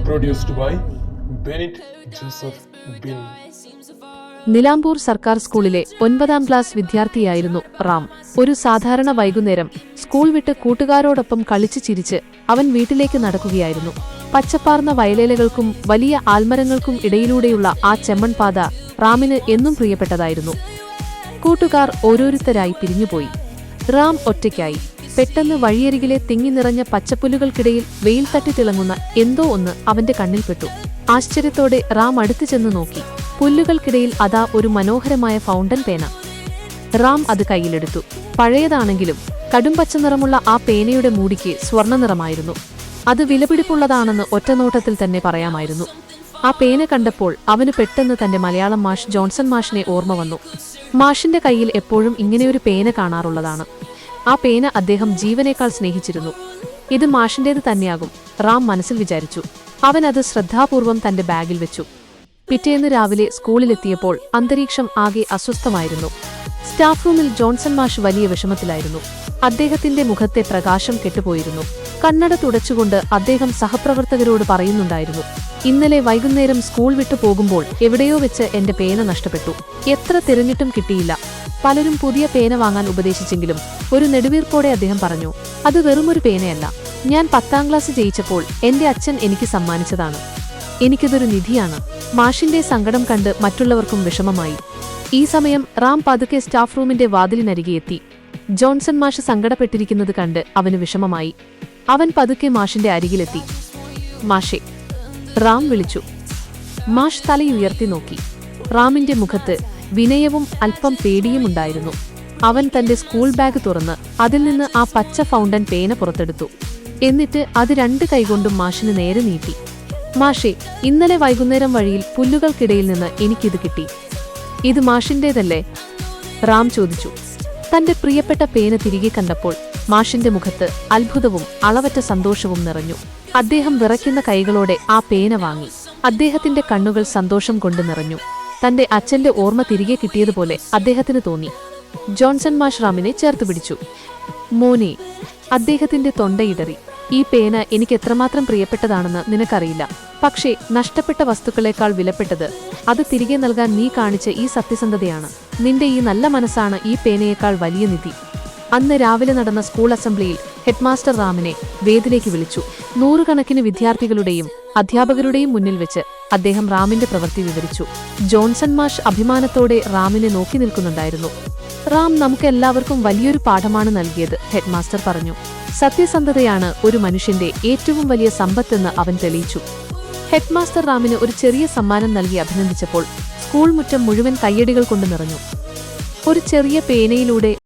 Produced by Benit Joseph Bin. നിലാംപൂർ സർക്കാർ സ്കൂളിലെ 9ാം class വിദ്യാർത്ഥിയായിരുന്നു Ram. ഒരു സാധാരണ വൈകുന്നേരം സ്കൂൾ വിട്ട് കൂട്ടുകാരോടൊപ്പം കളിച്ചു ചിരിച്ച് അവൻ വീട്ടിലേക്ക് നടക്കുകയായിരുന്നു. പച്ചപ്പാർന്ന വയലേലകൾക്കും വലിയ ആൽമരങ്ങൾക്കും ഇടയിലൂടെയുള്ള ആ ചെമ്മൺപാത റാമിന് എന്നും പ്രിയപ്പെട്ടതായിരുന്നു. കൂട്ടുകാർ ഓരോരുത്തരായി പിരിഞ്ഞുപോയി. റാം ഒറ്റയ്ക്കായി. പെട്ടെന്ന് വഴിയരികിലെ തിങ്ങി നിറഞ്ഞ പച്ചപ്പുല്ലുകൾക്കിടയിൽ വെയിൽ തട്ടി തിളങ്ങുന്ന എന്തോ ഒന്ന് അവന്റെ കണ്ണിൽപ്പെട്ടു. ആശ്ചര്യത്തോടെ റാം അടുത്തു ചെന്ന് നോക്കി. പുല്ലുകൾക്കിടയിൽ അതാ ഒരു മനോഹരമായ ഫൗണ്ടൻ പേന. റാം അത് കയ്യിലെടുത്തു. പഴയതാണെങ്കിലും കടുംപച്ച നിറമുള്ള ആ പേനയുടെ മൂടിക്ക് സ്വർണ്ണനിറമായിരുന്നു. അത് വിലപിടിപ്പുള്ളതാണെന്ന് ഒറ്റനോട്ടത്തിൽ തന്നെ പറയാമായിരുന്നു. ആ പേന കണ്ടപ്പോൾ അവന് പെട്ടെന്ന് തന്റെ മലയാളം മാഷ് ജോൺസൺ മാഷിനെ ഓർമ്മ വന്നു. മാഷിന്റെ കയ്യിൽ എപ്പോഴും ഇങ്ങനെയൊരു പേന കാണാറുള്ളതാണ്. ആ പേന അദ്ദേഹം ജീവനേക്കാൾ സ്നേഹിച്ചിരുന്നു. ഇത് മാഷിന്റേത് തന്നെയാകും, റാം മനസ്സിൽ വിചാരിച്ചു. അവൻ അത് ശ്രദ്ധാപൂർവം തന്റെ ബാഗിൽ വെച്ചു. പിറ്റേന്ന് രാവിലെ സ്കൂളിലെത്തിയപ്പോൾ അന്തരീക്ഷം ആകെ അസ്വസ്ഥമായിരുന്നു. സ്റ്റാഫ് റൂമിൽ ജോൺസൺ മാഷ് വലിയ വിഷമത്തിലായിരുന്നു. അദ്ദേഹത്തിന്റെ മുഖത്തെ പ്രകാശം കെട്ടുപോയിരുന്നു. കണ്ണട തുടച്ചുകൊണ്ട് അദ്ദേഹം സഹപ്രവർത്തകരോട് പറയുന്നുണ്ടായിരുന്നു, ഇന്നലെ വൈകുന്നേരം സ്കൂൾ വിട്ടു പോകുമ്പോൾ എവിടെയോ വെച്ച് എന്റെ പേന നഷ്ടപ്പെട്ടു. എത്ര തിരഞ്ഞിട്ടും കിട്ടിയില്ല. പലരും പുതിയ പേന വാങ്ങാൻ ഉപദേശിച്ചെങ്കിലും ഒരു നെടുവീർപ്പോടെ അദ്ദേഹം പറഞ്ഞു, അത് വെറുമൊരു പേനയല്ല. ഞാൻ 10ാം ക്ലാസ് ജയിച്ചപ്പോൾ എന്റെ അച്ഛൻ എനിക്ക് സമ്മാനിച്ചതാണ്. എനിക്കിതൊരു നിധിയാണ്. മാഷിന്റെ സങ്കടം കണ്ട് മറ്റുള്ളവർക്കും വിഷമമായി. ഈ സമയം റാം പതുക്കെ സ്റ്റാഫ് റൂമിന്റെ വാതിലിനരികെ എത്തി. ജോൺസൺ മാഷ് സങ്കടപ്പെട്ടിരിക്കുന്നത് കണ്ട് അവന് വിഷമമായി. അവൻ പതുക്കെ മാഷിന്റെ അരികിലെത്തി. മാഷേ, റാം വിളിച്ചു. മാഷ് തലയുയർത്തി നോക്കി. റാമിന്റെ മുഖത്ത് വിനയവും അല്പം പേടിയുമുണ്ടായിരുന്നു. അവൻ തന്റെ സ്കൂൾ ബാഗ് തുറന്ന് അതിൽ നിന്ന് ആ പച്ച ഫൗണ്ടൻ പേന പുറത്തെടുത്തു. എന്നിട്ട് അത് 2 കൈകൊണ്ടും മാഷിന് നേരെ നീട്ടി. മാഷേ, ഇന്നലെ വൈകുന്നേരം വഴിയിൽ പുല്ലുകൾക്കിടയിൽ നിന്ന് എനിക്കിത് കിട്ടി. ഇത് മാഷിന്റേതല്ലേ? റാം ചോദിച്ചു. തന്റെ പ്രിയപ്പെട്ട പേന തിരികെ കണ്ടപ്പോൾ മാഷിന്റെ മുഖത്ത് അത്ഭുതവും അളവറ്റ സന്തോഷവും നിറഞ്ഞു. അദ്ദേഹം വിറയ്ക്കുന്ന കൈകളോടെ ആ പേന വാങ്ങി. അദ്ദേഹത്തിന്റെ കണ്ണുകൾ സന്തോഷം കൊണ്ട് നിറഞ്ഞു. തന്റെ അച്ഛന്റെ ഓർമ്മ തിരികെ കിട്ടിയതുപോലെ അദ്ദേഹത്തിന് തോന്നി. ജോൺസൺ മാഷ് റാമിനെ ചേർത്ത് പിടിച്ചു. മോനെ, അദ്ദേഹത്തിന്റെ തൊണ്ടയിടറി. ഈ പേന എനിക്ക് എത്രമാത്രം പ്രിയപ്പെട്ടതാണെന്ന് നിനക്കറിയില്ല. പക്ഷേ നഷ്ടപ്പെട്ട വസ്തുക്കളെക്കാൾ വിലപ്പെട്ടത് അത് തിരികെ നൽകാൻ നീ കാണിച്ച ഈ സത്യസന്ധതയാണ്. നിന്റെ ഈ നല്ല മനസ്സാണ് ഈ പേനയേക്കാൾ വലിയ നിധി. അന്ന് രാവിലെ നടന്ന സ്കൂൾ അസംബ്ലിയിൽ ഹെഡ്മാസ്റ്റർ റാമിനെ വേദിയിലേക്ക് വിളിച്ചു. 100 കണക്കിന് വിദ്യാർത്ഥികളുടെയും അധ്യാപകരുടെയും മുന്നിൽ വെച്ച് അദ്ദേഹം റാമിന്റെ പ്രവൃത്തി വിവരിച്ചു. ജോൺസൺ മാഷ് അഭിമാനത്തോടെ റാമിനെ നോക്കി നിൽക്കുന്നുണ്ടായിരുന്നു. റാം നമുക്കെല്ലാവർക്കും വലിയൊരു പാഠമാണ് നൽകിയത്, ഹെഡ്മാസ്റ്റർ പറഞ്ഞു. സത്യസന്ധതയാണ് ഒരു മനുഷ്യന്റെ ഏറ്റവും വലിയ സമ്പത്തെന്ന് അവൻ തെളിയിച്ചു. ഹെഡ്മാസ്റ്റർ റാമിന് ഒരു ചെറിയ സമ്മാനം നൽകി അഭിനന്ദിച്ചപ്പോൾ സ്കൂൾ മുറ്റം മുഴുവൻ കയ്യടികൾ കൊണ്ട് നിറഞ്ഞു. ഒരു ചെറിയ പേനയിലൂടെ